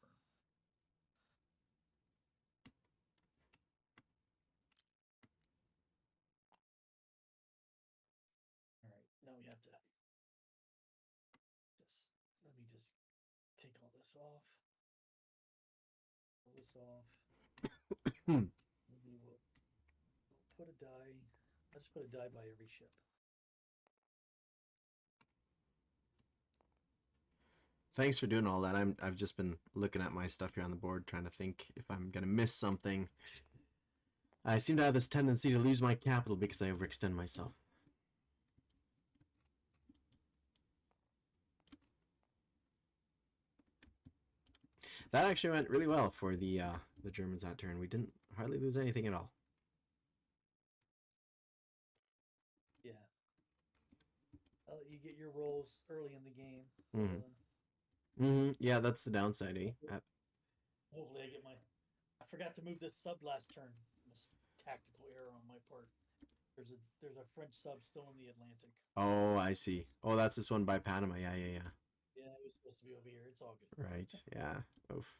B: All right, now we have to let me just take all this off. Pull this off. Maybe we'll put a die. Let's put a die by every ship.
A: Thanks for doing all that. I've just been looking at my stuff here on the board, trying to think if I'm gonna miss something. I seem to have this tendency to lose my capital because I overextend myself. That actually went really well for the Germans that turn. We didn't hardly lose anything at all.
B: Yeah. I'll let you get your rolls early in the game.
A: Yeah, that's the downside, eh?
B: Hopefully I get my... I forgot to move this sub last turn. This tactical error on my part. There's a French sub still in the Atlantic.
A: Oh, I see. Oh, that's this one by Panama. Yeah.
B: Yeah, it was supposed to be over here. It's all good.
A: Right. Yeah. Oof.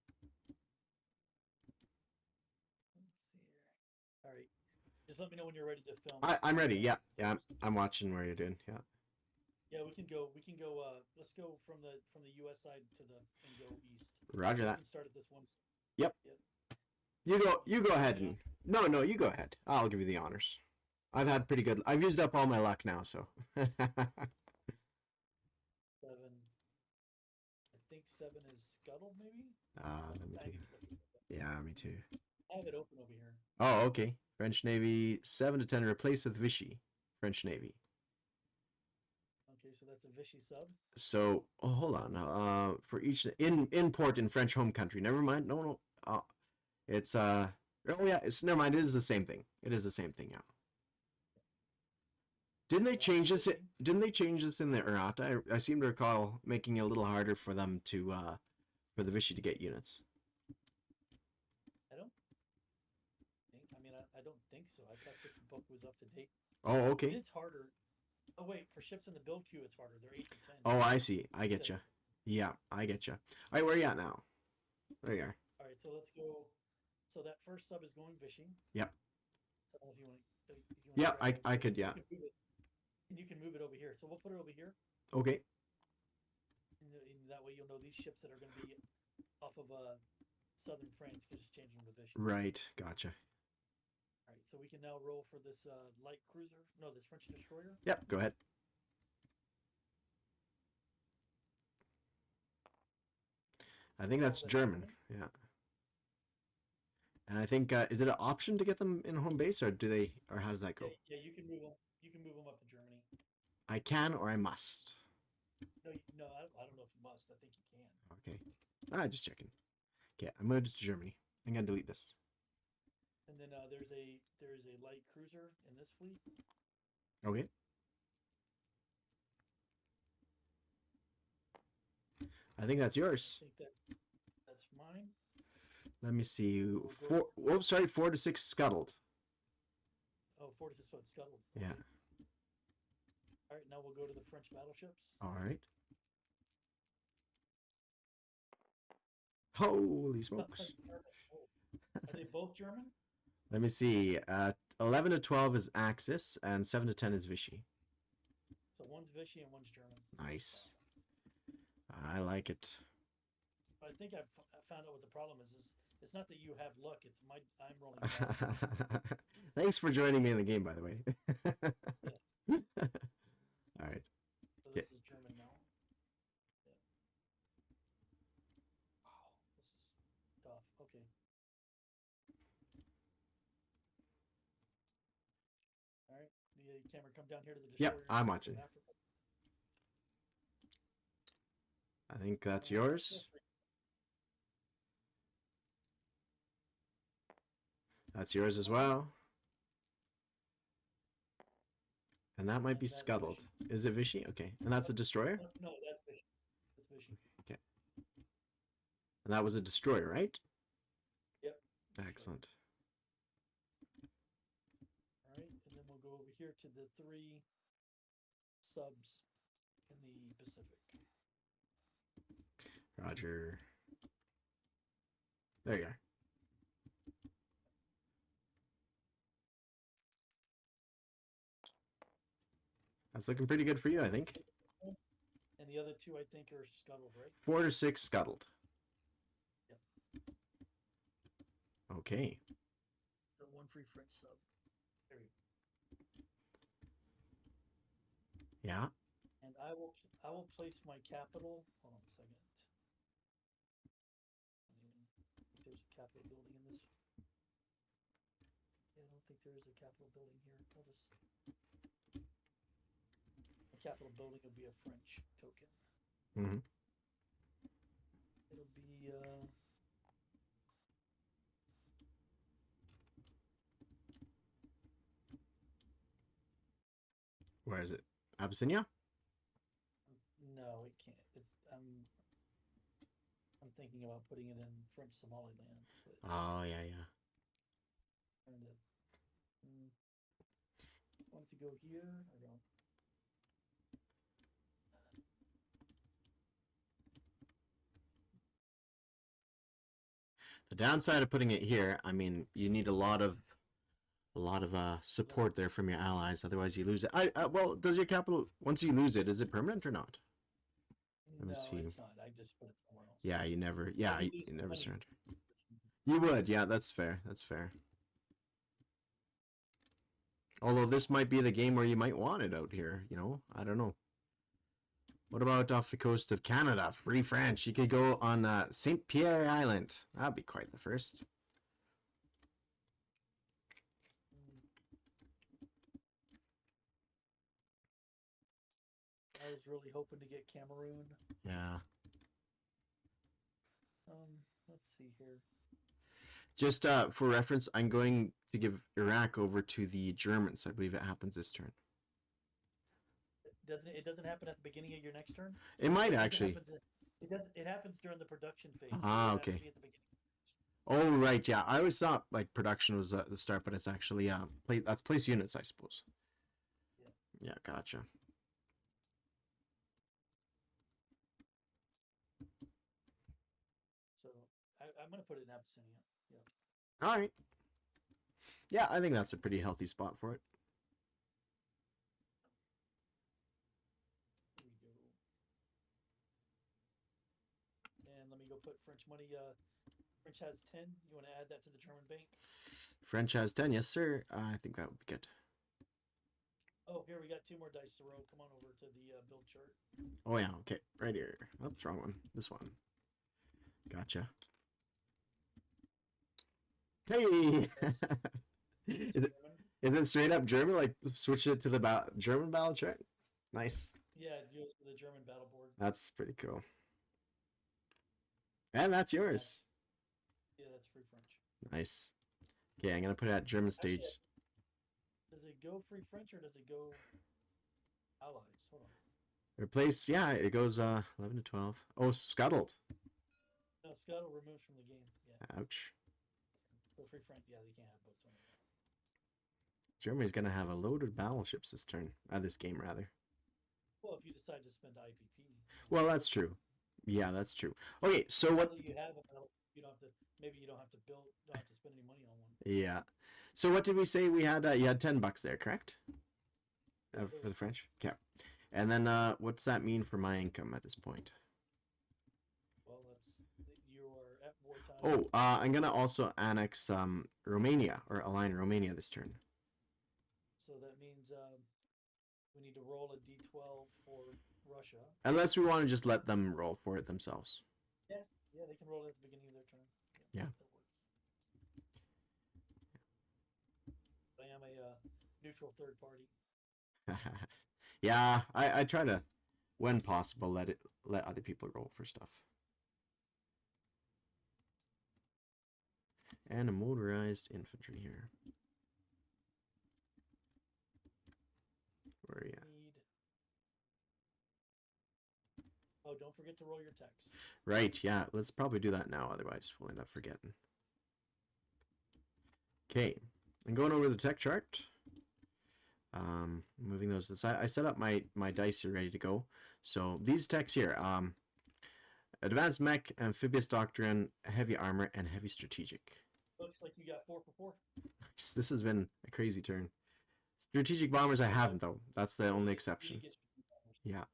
B: Let's see here. All right. Just let me know when you're ready to film.
A: I'm ready. Yeah. I'm watching where you're doing. Yeah.
B: Yeah, we can go. Let's go from the U.S. side and go east.
A: Roger that.
B: We can start at this one.
A: Yep. You go ahead and no, you go ahead. I'll give you the honors. I've used up all my luck now, so.
B: 7. I think 7 is scuttled, maybe.
A: Let me see. Yeah, me too.
B: I have it open over here.
A: Oh, okay. French Navy 7 to 10 replaced with Vichy. French Navy.
B: Okay, so that's a Vichy sub.
A: So, hold on. For each import in French home country. Never mind. No. It's oh yeah. It's never mind. It is the same thing. It is the same thing. Yeah. Didn't they change this? Didn't they change this in the errata? I seem to recall making it a little harder for them to for the Vichy to get units.
B: I don't think so. I thought this book was up to date.
A: Oh, okay.
B: It's harder. Oh wait, for ships in the build queue, it's harder. They're 8 to 10.
A: Oh, I see. I get you. Yeah, I get you. All right, where are you at now? There you are.
B: All right, so let's go. So that first sub is going Vichy.
A: Yep.
B: So if you want.
A: Yeah, I could. Yeah.
B: And you can move it over here. So we'll put it over here.
A: Okay.
B: And that way you'll know these ships that are going to be off of southern France because it's changing them to Vichy.
A: Right. Gotcha.
B: All right, so we can now roll for this light cruiser. No, this French destroyer.
A: Yep. Go ahead. I think that's German. Yeah. And I think is it an option to get them in home base, or how does that go?
B: Yeah, you can move them. You can move them up to Germany.
A: I can, or I must.
B: No, I don't know if you must. I think you can.
A: Okay. Just checking. Okay, I'm moving to Germany. I'm gonna delete this.
B: And then there's a light cruiser in this fleet.
A: Okay. I think that's yours.
B: I think that's mine.
A: Let me see. 4 to 6 scuttled.
B: Oh, 4 to 6 scuttled.
A: Yeah.
B: All right, now we'll go to the French battleships.
A: All right. Holy smokes.
B: Are they both German?
A: Let me see. 11 to 12 is Axis, and 7 to 10 is Vichy.
B: So one's Vichy and one's German.
A: Nice. I like it.
B: I think I found out what the problem is. It's not that you have luck. It's I'm rolling bad.
A: Thanks for joining me in the game, by the way.
B: Yes.
A: All right.
B: So this is German now. Yeah. Wow, this is tough. Okay. All right. The camera come down here to the destroyer.
A: Yep, I'm watching. I think that's
B: Yeah,
A: yours. That's yours as well. And that might be
B: that's
A: scuttled.
B: Vichy.
A: Is it Vichy? Okay. And that's a destroyer?
B: No, that's Vichy. That's Vichy.
A: Okay. And that was a destroyer, right?
B: Yep.
A: Excellent.
B: All right, and then we'll go over here to the 3 subs in the Pacific.
A: Roger. There you are. That's looking pretty good for you, I think.
B: And the other 2, I think, are scuttled, right?
A: 4 to 6 scuttled.
B: Yep.
A: Okay.
B: So 1 free French sub. There you go.
A: Yeah.
B: And I will place my capital. Hold on a second. I don't even think there's a capital building in this. Yeah, I don't think there is a capital building here. I'll just. A capital building will be a French token.
A: Mm-hmm.
B: It'll be
A: Where is it? Abyssinia?
B: no, it can't. It's I'm thinking about putting it in French Somaliland. But
A: Oh, yeah, yeah.
B: trying to, want it to go here or go?
A: The downside of putting it here, I mean, you need a lot of support there from your allies. Otherwise, you lose it. Well, does your capital, once you lose it, is it permanent or not? Let me
B: No,
A: see.
B: it's not. I just put it somewhere else.
A: Yeah, you never. Yeah,
B: Maybe
A: you
B: lose
A: never
B: money.
A: surrender. You would. Yeah, that's fair. That's fair. Although this might be the game where you might want it out here. You know, I don't know. What about off the coast of Canada? Free French. You could go on St. Pierre Island. That'd be quite the first.
B: I was really hoping to get Cameroon.
A: Yeah.
B: Let's see here.
A: Just for reference, I'm going to give Iraq over to the Germans. I believe it happens this turn.
B: It doesn't happen at the beginning of your next turn?
A: It might actually.
B: It happens during the production phase.
A: Ah, okay. Oh, right, yeah. I always thought like production was at the start, but it's actually that's place units, I suppose. Yeah, gotcha.
B: So I'm gonna put it in Abyssinia. Yeah.
A: All right. Yeah, I think that's a pretty healthy spot for it.
B: Here we go. And let me go put French money. French has 10. You want to add that to the German bank?
A: French has 10, yes, sir. I think that would be good.
B: Oh, here we got 2 more dice to roll. Come on over to the build chart.
A: Oh, yeah, okay. Right here. Oops, wrong one. This one. Gotcha. Hey! Is it straight up German? Like, switch it to the German battle chart? Nice.
B: Yeah, it goes to the German battle board.
A: That's pretty cool. And that's yours.
B: That's free French.
A: Nice. Okay, I'm going to put it at German stage.
B: Does it go free French or does it go allies? Hold on.
A: Replace, yeah, it goes 11 to 12. Oh, scuttled.
B: No, scuttle removed from the game. Yeah.
A: Ouch.
B: So free French, yeah, they can't have boats on it.
A: Germany's going to have a load of battleships this turn. This game, rather.
B: Well, if you decide to spend IPP.
A: Well, that's true. Yeah, that's true. Okay, so what...
B: You have you don't have to... Maybe you don't have to build... Don't have to spend any money on one.
A: Yeah. So what did we say we had? You had $10 there, correct? For the French? Okay. And then what's that mean for my income at this point?
B: Well, you are at wartime.
A: Oh, I'm going to also annex Romania, or align Romania this turn.
B: So that means we need to roll a d12 for Russia.
A: Unless we want to just let them roll for it themselves.
B: Yeah, they can roll it at the beginning of their turn.
A: Yeah.
B: That works. I am a neutral third party.
A: Yeah, I try to, when possible, let let other people roll for stuff. And a motorized infantry here. Where are you at?
B: Oh, don't forget to roll your text.
A: Right, yeah. Let's probably do that now, otherwise we'll end up forgetting. Okay, and going over the tech chart. Moving those to the side. I set up my dice here ready to go. So these techs here, advanced mech, amphibious doctrine, heavy armor, and heavy strategic.
B: Looks like you got 4 for 4.
A: This has been a crazy turn. Strategic bombers I haven't though. That's the only exception. Yeah.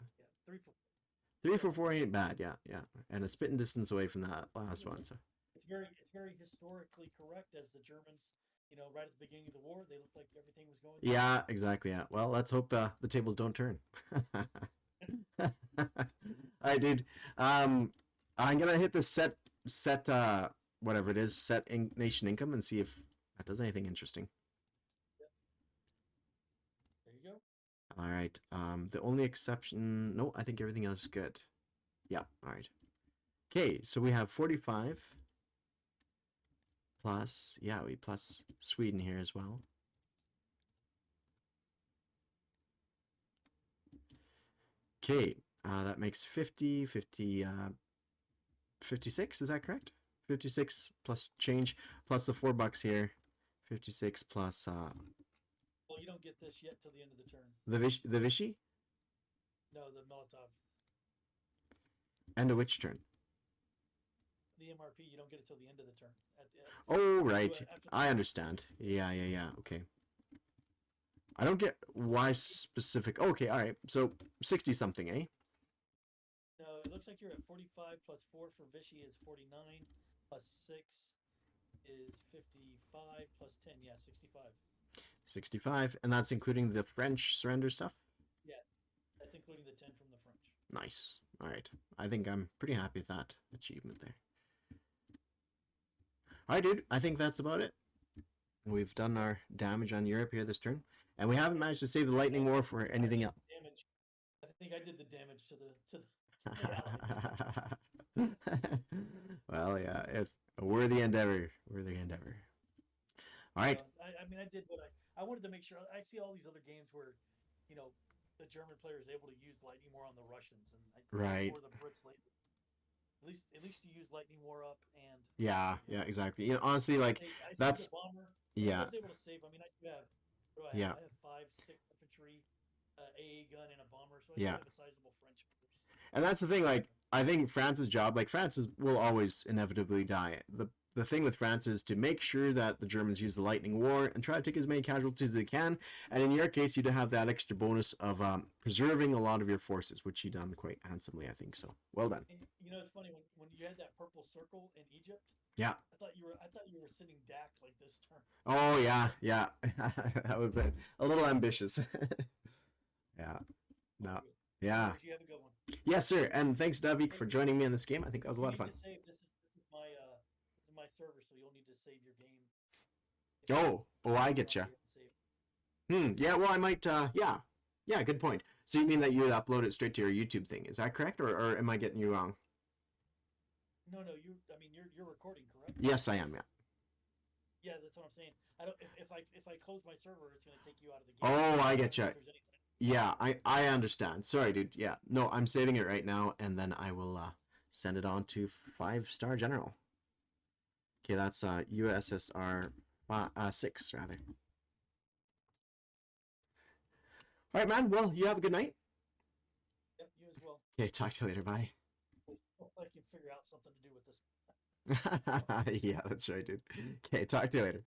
B: 3 for 4.
A: 3 for 4 ain't bad. Yeah, yeah. And a spitting distance away from that last one. So
B: it's very historically correct, as the Germans, right at the beginning of the war, they looked like everything was going.
A: Yeah, exactly. Yeah. Well, let's hope the tables don't turn. All right, dude. I'm gonna hit the set whatever it is, set nation income, and see if that does anything interesting.
B: Yep. There you go.
A: All right. The only exception, no, I think everything else is good. Yeah. All right. Okay, so we have 45 plus, yeah, we plus Sweden here as well. Okay, that makes 50, 56, is that correct? 56 plus change, plus the $4 here. 56 plus,
B: well, you don't get this yet till the end of the turn.
A: The Vichy?
B: No, the Molotov.
A: End of which turn?
B: The MRP, you don't get it till the end of the turn.
A: Oh, right. I understand. Yeah, okay. I don't get why specific. Okay, all right. So 60 something, eh?
B: No, it looks like you're at 45 plus 4 for Vichy is 49 plus 6 is 55 plus 10. Yeah, 65.
A: 65, and that's including the French surrender stuff?
B: Yeah, that's including the 10 from the French.
A: Nice. All right. I think I'm pretty happy with that achievement there. All right, dude. I think that's about it. We've done our damage on Europe here this turn, and we haven't managed to save the lightning war for anything else.
B: Damage. I think I did the damage to the
A: Well, yeah, it's a worthy endeavor. Worthy endeavor. All right.
B: I mean, I did what I wanted to make sure. I see all these other games where, the German player is able to use lightning war on the Russians, and
A: right.
B: Or the Brits lately. At least you use lightning war up, and
A: yeah, exactly. Honestly, like that's
B: the bomber.
A: Yeah.
B: I was able to save. I mean, I have. What do I have? I have 5, 6 infantry, AA gun, and a bomber. So I have a sizable French force.
A: And that's the thing. Like, I think France's job, like will always inevitably die. The thing with France is to make sure that the Germans use the lightning war and try to take as many casualties as they can. And in your case, you'd have that extra bonus of preserving a lot of your forces, which you done quite handsomely, I think. So well done.
B: And, it's funny when you had that purple circle in Egypt.
A: Yeah.
B: I thought you were sitting DAC like this turn.
A: Oh yeah. That would have been a little ambitious. Yeah. No. Yeah.
B: You have a good one.
A: Yes, sir. And thanks, Davik, for joining me in this game. I think that was a lot of fun.
B: This is my server, so you'll need to save your game.
A: I get you. Yeah. Well, I might. Yeah. Good point. So you mean that you would upload it straight to your YouTube thing? Is that correct, or am I getting you wrong?
B: No. You're recording, correct?
A: Yes, I am. Yeah.
B: Yeah, that's what I'm saying. I don't. If I close my server, it's going to take you out of the
A: game. Oh, I get you. Yeah, I understand. Sorry, dude. Yeah. No, I'm saving it right now, and then I will send it on to 5-star general. Okay, that's USSR 6 rather. All right, man. Well, you have a good night.
B: Yep, you as well.
A: Okay, talk to you later. Bye.
B: Hope I can figure out something to do with this.
A: Yeah, that's right, dude. Okay, talk to you later.